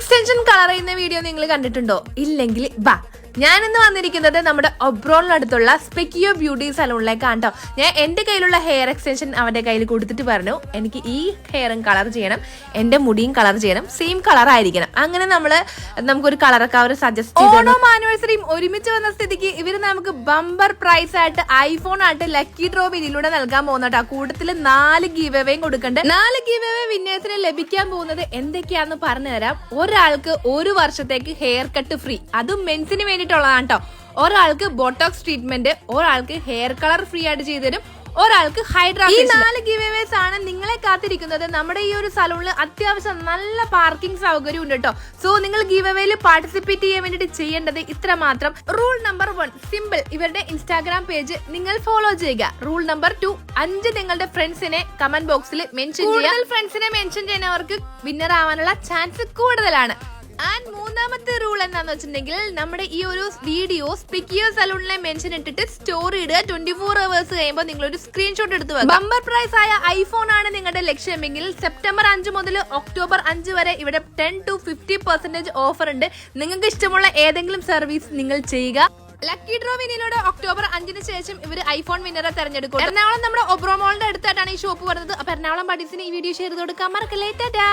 Extension colour ചെയ്യുന്ന video നിങ്ങൾ കണ്ടിട്ടുണ്ടോ? ഇല്ലെങ്കിൽ ബാ, ഞാനിന്ന് വന്നിരിക്കുന്നത് നമ്മുടെ ഒബ്രോണിനടുത്തുള്ള സ്പെക്കിയോ ബ്യൂട്ടി സലൂണിലേക്കാണ് കേട്ടോ. ഞാൻ എന്റെ കയ്യിലുള്ള ഹെയർ എക്സ്റ്റൻഷൻ അവരുടെ കയ്യിൽ കൊടുത്തിട്ട് പറഞ്ഞു, എനിക്ക് ഈ ഹെയറും കളർ ചെയ്യണം, എന്റെ മുടിയും കളർ ചെയ്യണം, സെയിം കളർ ആയിരിക്കണം. അങ്ങനെ നമുക്കൊരു കളറൊക്കെ അവർ സജസ്റ്റ് ചെയ്തു. ഓണവും ആനിവേഴ്സറിയും ഒരുമിച്ച് വന്ന സ്ഥിതിക്ക് ഇവര് നമുക്ക് ബമ്പർ പ്രൈസ് ആയിട്ട് ഐഫോൺ ആയിട്ട് ലക്കി ഡ്രോ ഇതിലൂടെ നൽകാൻ പോകുന്നട്ടോ. കൂട്ടത്തില് 4 ഗീവ് അവേയും കൊടുക്കണ്ട്. 4 ഗീവ് അവേ വിന്നേഴ്സിന് ലഭിക്കാൻ പോകുന്നത് എന്തൊക്കെയാന്ന് പറഞ്ഞു തരാം. ഒരാൾക്ക് 1 വർഷത്തേക്ക് ഹെയർ കട്ട് ഫ്രീ, അതും മെൻസിന് വേണ്ടിയിട്ടുള്ളതാണ് കേട്ടോ. ഒരാൾക്ക് ബോട്ടോക്സ് ട്രീറ്റ്മെന്റ്, ഒരാൾക്ക് ഹെയർ കളർ ഫ്രീ ആയിട്ട് ചെയ്തുതരും, ഒരാൾക്ക് ഹൈഡ്രാ. ഈ 4 ഗിവ് അവേസ് ആണ് നിങ്ങളെ കാത്തിരിക്കുന്നത്. നമ്മുടെ ഈ ഒരു സലൂണിൽ അത്യാവശ്യം നല്ല പാർക്കിംഗ് സൗകര്യം ഉണ്ട് കേട്ടോ. സോ നിങ്ങൾ ഗിവ് അവേയിൽ പാർട്ടിസിപ്പേറ്റ് ചെയ്യാൻ വേണ്ടിട്ട് ചെയ്യേണ്ടത് ഇത്ര മാത്രം. റൂൾ നമ്പർ 1 സിമ്പിൾ, ഇവരുടെ ഇൻസ്റ്റാഗ്രാം പേജ് നിങ്ങൾ ഫോളോ ചെയ്യുക. റൂൾ നമ്പർ 2 5 നിങ്ങളുടെ ഫ്രണ്ട്സിനെ കമന്റ് ബോക്സിൽ മെൻഷൻ ചെയ്യുക. ഫ്രണ്ട്സിനെ മെൻഷൻ ചെയ്യുന്നവർക്ക് വിന്നർ ആവാനുള്ള ചാൻസ് കൂടുതലാണ്. ആൻഡ് മൂന്നാമത്തെ റൂൾ എന്താന്ന് വെച്ചിട്ടുണ്ടെങ്കിൽ, നമ്മുടെ ഈ ഒരു വീഡിയോ സ്പെക്കിയോ സലൂണിലെ മെൻഷൻ ഇട്ടിട്ട് സ്റ്റോറി ഇടുക. 24 hours കഴിയുമ്പോൾ നിങ്ങൾ ഒരു സ്ക്രീൻഷോട്ട് എടുത്ത് വെക്കുക. ബമ്പർ പ്രൈസ് ആയ ഐഫോൺ ആണ് നിങ്ങളുടെ ലക്ഷ്യമെങ്കിൽ സെപ്റ്റംബർ 5 മുതൽ ഒക്ടോബർ 5 വരെ ഇവിടെ 10 to 50% ഓഫർ ഉണ്ട്. നിങ്ങൾക്ക് ഇഷ്ടമുള്ള ഏതെങ്കിലും സർവീസ് നിങ്ങൾ ചെയ്യുക. ലക്കി ഡ്രോ വിന്നിലൂടെ ഒക്ടോബർ 5 ശേഷം ഇവർ ഐഫോൺ വിന്നറെ തെരഞ്ഞെടുക്കും. എറണാകുളം നമ്മുടെ ഒബ്രോമോളിന്റെ അടുത്തായിട്ടാണ് ഈ ഷോപ്പ് വരുന്നത്. അപ്പൊ എറണാകുളം ബഡീസിന് ഈ വീഡിയോ ഷെയർ ചെയ്ത് കൊടുക്കാൻ മറക്കല്ലേ. ടാറ്റാ.